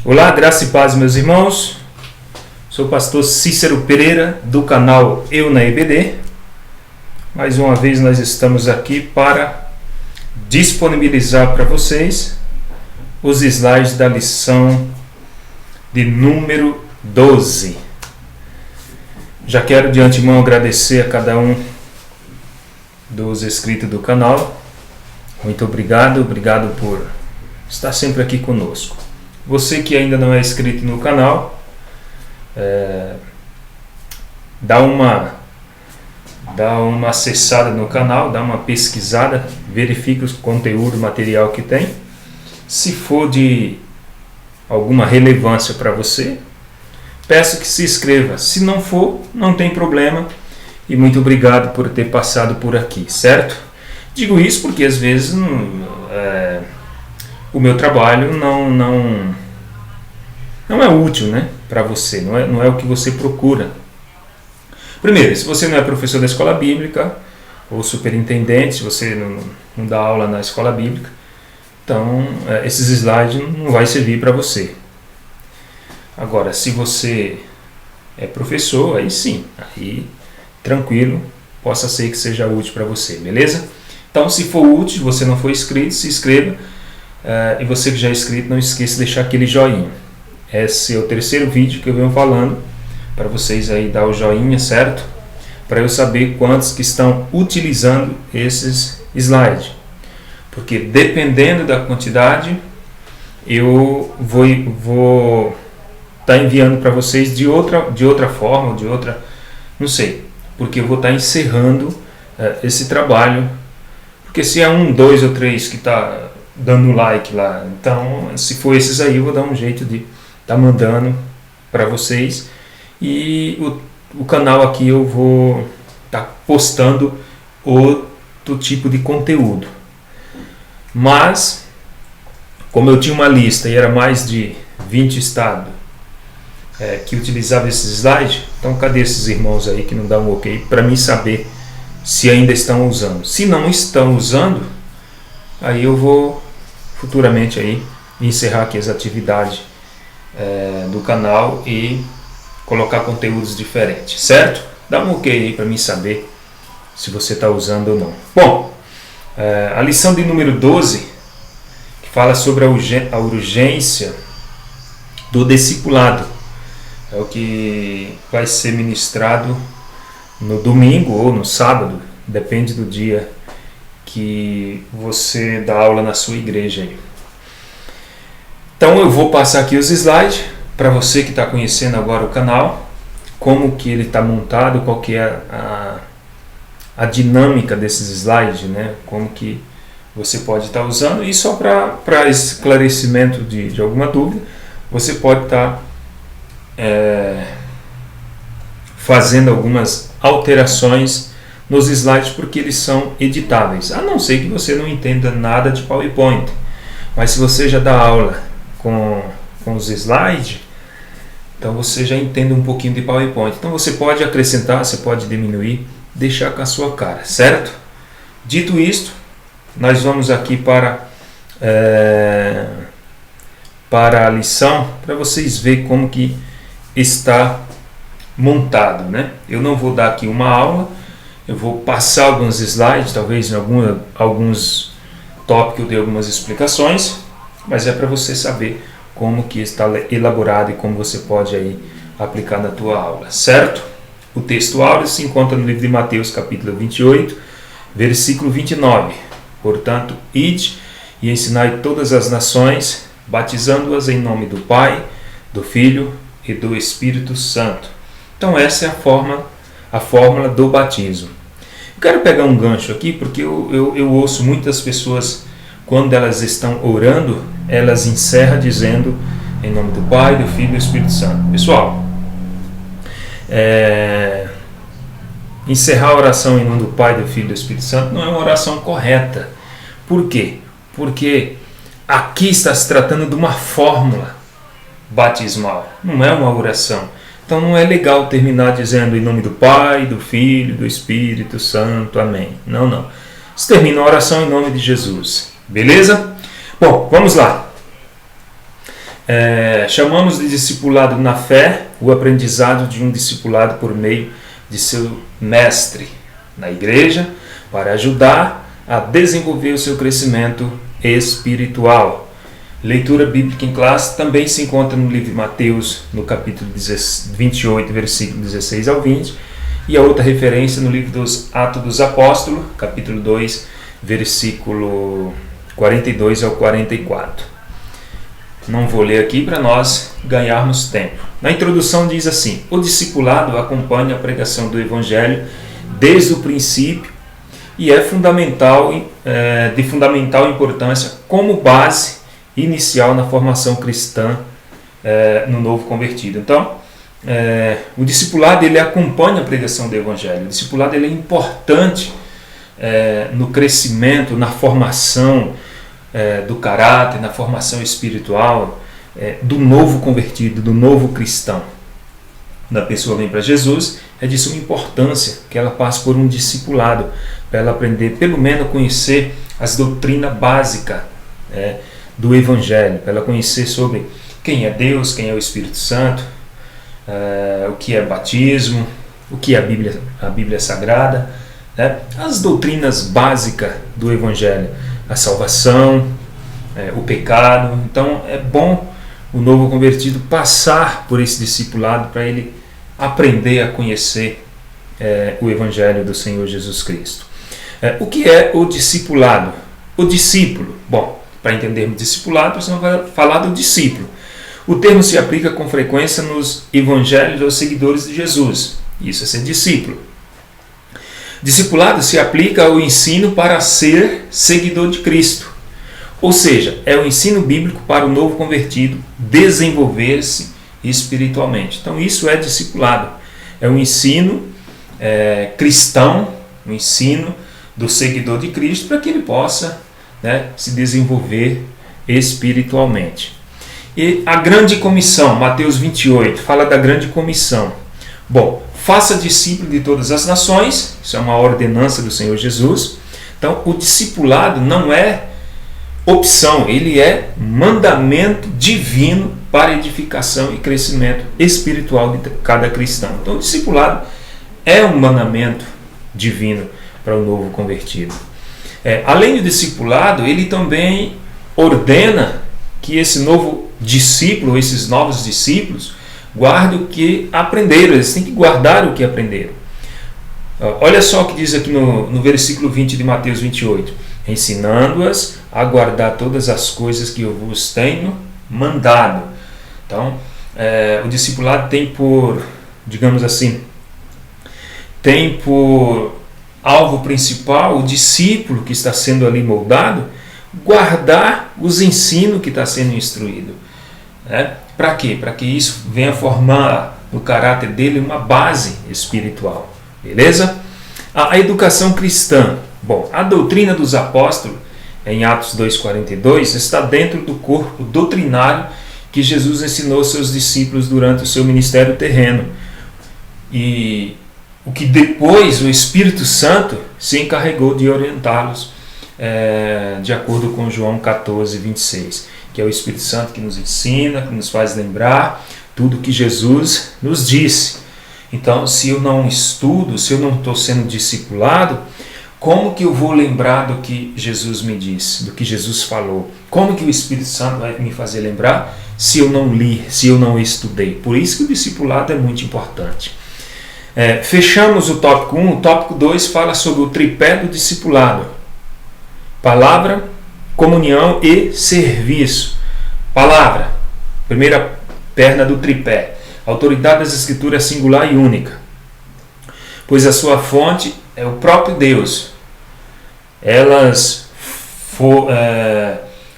Olá, graça e paz, meus irmãos. Sou o pastor Cícero Pereira, do canal Eu na EBD. Mais uma vez nós estamos aqui para disponibilizar para vocês os slides da lição de número 12. Já quero de antemão agradecer a cada um dos inscritos do canal. Muito obrigado por estar sempre aqui conosco. Você que ainda não é inscrito no canal, dá uma acessada no canal, dá uma pesquisada, verifique o conteúdo, o material que tem. Se for de alguma relevância para você, peço que se inscreva. Se não for, não tem problema. E muito obrigado por ter passado por aqui, certo? Digo isso porque às vezes o meu trabalho não é útil, né, para você, não é o que você procura. Primeiro, se você não é professor da escola bíblica ou superintendente, se você não dá aula na escola bíblica, então esses slides não vai servir para você. Agora, se você é professor, aí sim, aí tranquilo, possa ser que seja útil para você, beleza? Então, se for útil, você não for inscrito, se inscreva. E você que já é inscrito, não esqueça de deixar aquele joinha. Esse é o terceiro vídeo que eu venho falando para vocês aí dar o joinha, certo? Para eu saber quantos que estão utilizando esses slides. Porque dependendo da quantidade, eu vou estar enviando para vocês de outra forma, não sei. Porque eu vou estar encerrando esse trabalho. Porque se é 1, 2 ou 3 que está dando like lá, então se for esses aí eu vou dar um jeito de estar mandando para vocês. E o canal aqui eu vou estar postando outro tipo de conteúdo. Mas, como eu tinha uma lista e era mais de 20 estados que utilizavam esses slides, então cadê esses irmãos aí que não dão um ok para mim saber se ainda estão usando? Se não estão usando, aí eu vou futuramente aí encerrar aqui as atividades do canal e colocar conteúdos diferentes, certo? Dá um ok aí para mim saber se você está usando ou não. Bom, a lição de número 12, que fala sobre a urgência do discipulado, é o que vai ser ministrado no domingo ou no sábado, depende do dia que você dá aula na sua igreja aí. Então eu vou passar aqui os slides para você que está conhecendo agora o canal, como que ele está montado, qual que é a dinâmica desses slides, né? Como que você pode estar usando, e só para esclarecimento de alguma dúvida, você pode estar fazendo algumas alterações nos slides, porque eles são editáveis, a não ser que você não entenda nada de PowerPoint. Mas se você já dá aula com os slides, então você já entende um pouquinho de PowerPoint. Então você pode acrescentar, você pode diminuir, deixar com a sua cara, certo? Dito isto, nós vamos aqui para a lição, para vocês verem como que está montado, né? Eu não vou dar aqui uma aula, eu vou passar alguns slides, talvez em alguns tópicos eu dê algumas explicações, mas é para você saber como que está elaborado e como você pode aí aplicar na tua aula, certo? O texto áureo se encontra no livro de Mateus, capítulo 28, versículo 29. Portanto, ide e ensinai todas as nações, batizando-as em nome do Pai, do Filho e do Espírito Santo. Então essa é a fórmula do batismo. Eu quero pegar um gancho aqui, porque eu ouço muitas pessoas, quando elas estão orando, elas encerram dizendo em nome do Pai, do Filho e do Espírito Santo. Pessoal, encerrar a oração em nome do Pai, do Filho e do Espírito Santo não é uma oração correta. Por quê? Porque aqui está se tratando de uma fórmula batismal, não é uma oração. Então não é legal terminar dizendo em nome do Pai, do Filho, do Espírito Santo, amém. Não. Você termina a oração em nome de Jesus. Beleza? Bom, vamos lá. Chamamos de discipulado na fé o aprendizado de um discipulado por meio de seu mestre na igreja para ajudar a desenvolver o seu crescimento espiritual. Leitura bíblica em classe também se encontra no livro de Mateus, no capítulo 28, versículo 16 ao 20, e a outra referência no livro dos Atos dos Apóstolos, capítulo 2, versículo 42 ao 44. Não vou ler aqui para nós ganharmos tempo. Na introdução diz assim: o discipulado acompanha a pregação do Evangelho desde o princípio e é de fundamental importância como base inicial na formação cristã no novo convertido. Então, o discipulado ele acompanha a pregação do Evangelho. O discipulado ele é importante no crescimento, na formação do caráter, na formação espiritual do novo convertido, do novo cristão. Quando a pessoa vem para Jesus, é de suma importância que ela passe por um discipulado, para ela aprender, pelo menos, conhecer as doutrinas básicas do Evangelho, para ela conhecer sobre quem é Deus, quem é o Espírito Santo, o que é batismo, o que é a Bíblia Sagrada, as doutrinas básicas do Evangelho, a salvação, o pecado. Então é bom o novo convertido passar por esse discipulado para ele aprender a conhecer o Evangelho do Senhor Jesus Cristo. O que é o discipulado? O discípulo. Bom, para entendermos discipulado, você vai falar do discípulo. O termo se aplica com frequência nos evangelhos aos seguidores de Jesus. Isso é ser discípulo. Discipulado se aplica ao ensino para ser seguidor de Cristo. Ou seja, é o ensino bíblico para o novo convertido desenvolver-se espiritualmente. Então isso é discipulado. É um ensino cristão, um ensino do seguidor de Cristo para que ele possa se desenvolver espiritualmente. E a grande comissão, Mateus 28, fala da grande comissão. Bom, faça discípulo de todas as nações, isso é uma ordenança do Senhor Jesus. Então, o discipulado não é opção, ele é mandamento divino para edificação e crescimento espiritual de cada cristão. Então, o discipulado é um mandamento divino para o novo convertido. Além do discipulado, ele também ordena que esse novo discípulo, esses novos discípulos, guardem o que aprenderam. Eles têm que guardar o que aprenderam. Olha só o que diz aqui no versículo 20 de Mateus 28. Ensinando-as a guardar todas as coisas que eu vos tenho mandado. Então, o discipulado tem por, digamos assim, tem por alvo principal o discípulo que está sendo ali moldado guardar os ensinos que está sendo instruído. Para quê? Para que isso venha formar no caráter dele uma base espiritual. Beleza? A educação cristã. Bom, a doutrina dos apóstolos, em Atos 2,42, está dentro do corpo doutrinário que Jesus ensinou aos seus discípulos durante o seu ministério terreno. E o que depois o Espírito Santo se encarregou de orientá-los de acordo com João 14, 26, que é o Espírito Santo que nos ensina, que nos faz lembrar tudo que Jesus nos disse. Então, se eu não estudo, se eu não estou sendo discipulado, como que eu vou lembrar do que Jesus me disse, do que Jesus falou? Como que o Espírito Santo vai me fazer lembrar se eu não li, se eu não estudei? Por isso que o discipulado é muito importante. Fechamos o tópico 1, o tópico 2 fala sobre o tripé do discipulado. Palavra, comunhão e serviço. Palavra, primeira perna do tripé. A autoridade das Escrituras é singular e única, pois a sua fonte é o próprio Deus. Elas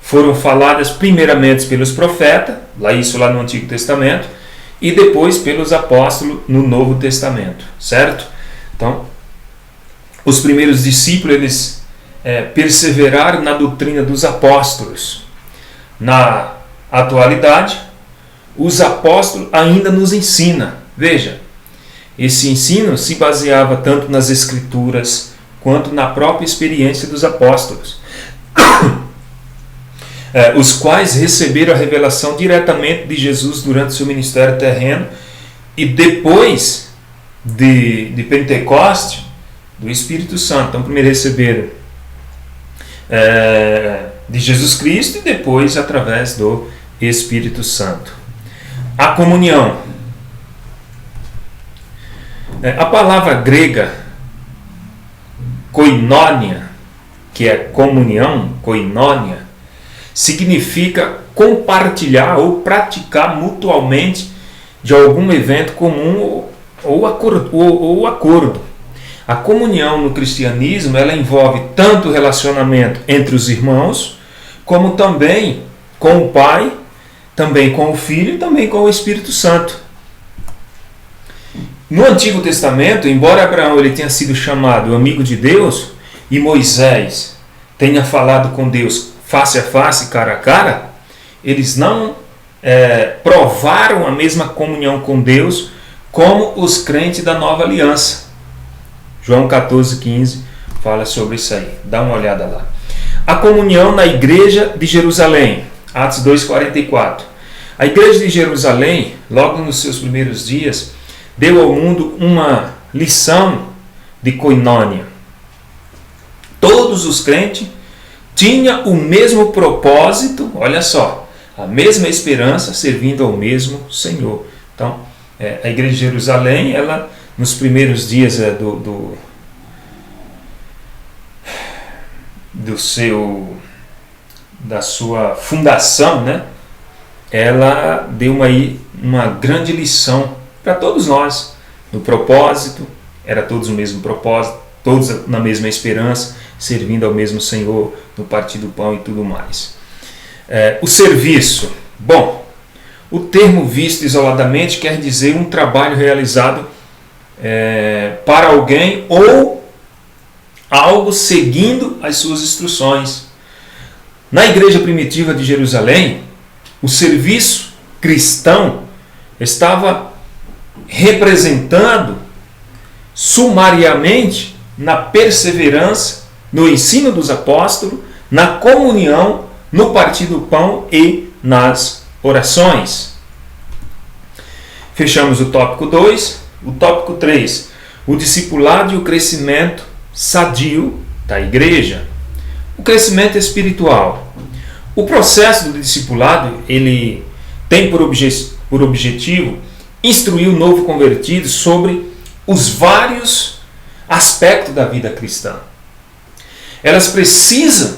foram faladas primeiramente pelos profetas, lá no Antigo Testamento, e depois pelos apóstolos no Novo Testamento, certo? Então, os primeiros discípulos, eles perseveraram na doutrina dos apóstolos. Na atualidade, os apóstolos ainda nos ensinam. Veja, esse ensino se baseava tanto nas Escrituras quanto na própria experiência dos apóstolos. os quais receberam a revelação diretamente de Jesus durante seu ministério terreno e depois de Pentecoste, do Espírito Santo. Então, primeiro receberam de Jesus Cristo e depois através do Espírito Santo. A comunhão. A palavra grega koinonia, que é comunhão, koinonia, significa compartilhar ou praticar mutualmente de algum evento comum ou acordo. A comunhão no cristianismo, ela envolve tanto o relacionamento entre os irmãos, como também com o Pai, também com o Filho e também com o Espírito Santo. No Antigo Testamento, embora Abraão ele tenha sido chamado amigo de Deus e Moisés tenha falado com Deus face a face, cara a cara, eles não provaram a mesma comunhão com Deus como os crentes da nova aliança. João 14,15 fala sobre isso aí. Dá uma olhada lá. A comunhão na igreja de Jerusalém. Atos 2,44. A igreja de Jerusalém, logo nos seus primeiros dias, deu ao mundo uma lição de koinonia. Todos os crentes tinham o mesmo propósito, olha só, a mesma esperança, servindo ao mesmo Senhor. Então, a igreja de Jerusalém, ela, nos primeiros dias da sua fundação, né? Ela deu uma grande lição para todos nós, no propósito, era todos o mesmo propósito, todos na mesma esperança, servindo ao mesmo Senhor, no partir do pão e tudo mais. O serviço. Bom, o termo visto isoladamente quer dizer um trabalho realizado para alguém ou algo seguindo as suas instruções. Na igreja primitiva de Jerusalém, o serviço cristão estava representado sumariamente na perseverança, no ensino dos apóstolos, na comunhão, no partir do pão e nas orações. Fechamos o tópico 2. O tópico 3. O discipulado e o crescimento sadio da igreja. O crescimento espiritual. O processo do discipulado, ele tem por objetivo instruir o novo convertido sobre os vários aspectos da vida cristã. Elas precisam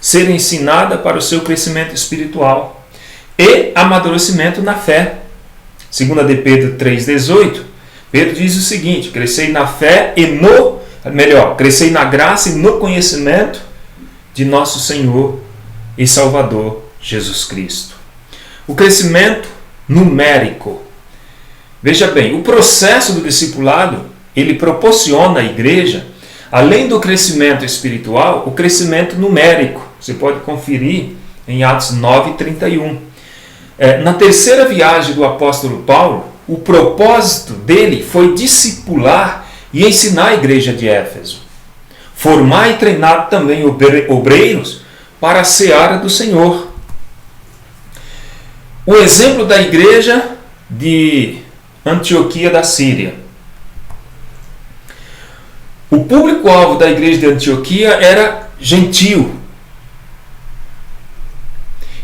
ser ensinadas para o seu crescimento espiritual e amadurecimento na fé. 2 de Pedro 3,18, Pedro diz o seguinte: crescei na fé crescei na graça e no conhecimento de nosso Senhor e Salvador Jesus Cristo. O crescimento numérico. Veja bem, o processo do discipulado, ele proporciona à igreja, além do crescimento espiritual, o crescimento numérico. Você pode conferir em Atos 9:31. Na terceira viagem do apóstolo Paulo, o propósito dele foi discipular e ensinar a igreja de Éfeso. Formar e treinar também obreiros para a seara do Senhor. O exemplo da igreja de Antioquia da Síria. O público-alvo da igreja de Antioquia era gentil,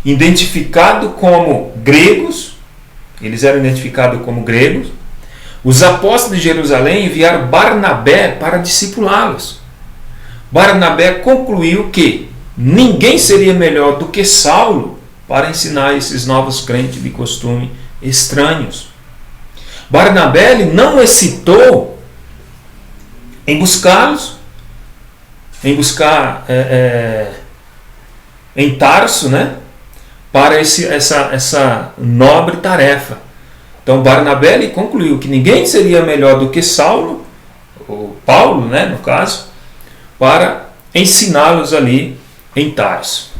identificado como gregos. Eles eram identificados como gregos. Os apóstolos de Jerusalém enviaram Barnabé para discipulá-los. Barnabé concluiu que ninguém seria melhor do que Saulo para ensinar esses novos crentes de costume estranhos. Barnabé não hesitou em buscá-los, em buscar em Tarso, né, para essa nobre tarefa. Então Barnabé concluiu que ninguém seria melhor do que Saulo, ou Paulo, né, no caso, para ensiná-los ali em Tarso.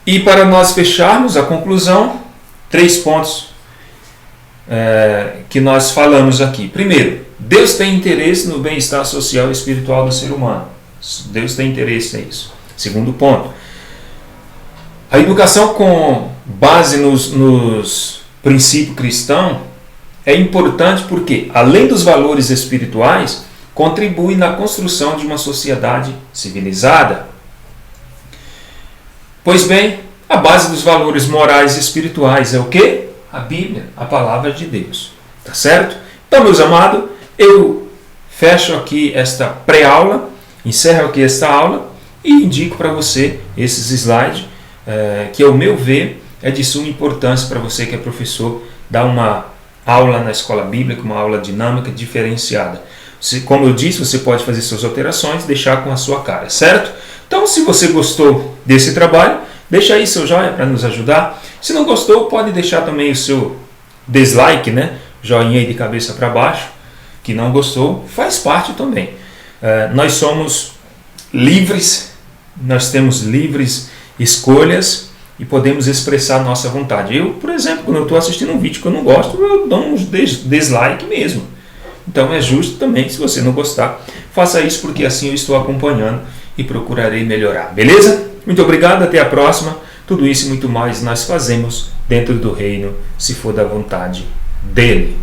E para nós fecharmos a conclusão, 3 pontos que nós falamos aqui. Primeiro, Deus tem interesse no bem-estar social e espiritual do ser humano. Deus tem interesse nisso. Segundo ponto, A educação com base nos princípios cristãos é importante porque, além dos valores espirituais, contribui na construção de uma sociedade civilizada. Pois bem, a base dos valores morais e espirituais é o quê? A Bíblia, a palavra de Deus. Tá certo? Então, meus amados, eu fecho aqui esta pré-aula, encerro aqui esta aula e indico para você esses slides, que ao meu ver é de suma importância para você que é professor, dar uma aula na escola bíblica, uma aula dinâmica, diferenciada. Como eu disse, você pode fazer suas alterações, deixar com a sua cara, certo? Então, se você gostou desse trabalho, deixa aí seu joinha para nos ajudar. Se não gostou, pode deixar também o seu dislike, né? Joinha aí de cabeça para baixo, que não gostou, faz parte também. Nós somos livres, nós temos livres escolhas e podemos expressar nossa vontade. Eu, por exemplo, quando eu estou assistindo um vídeo que eu não gosto, eu dou um dislike mesmo. Então é justo também, se você não gostar, faça isso, porque assim eu estou acompanhando e procurarei melhorar. Beleza? Muito obrigado, até a próxima. Tudo isso e muito mais nós fazemos dentro do reino, se for da vontade dele.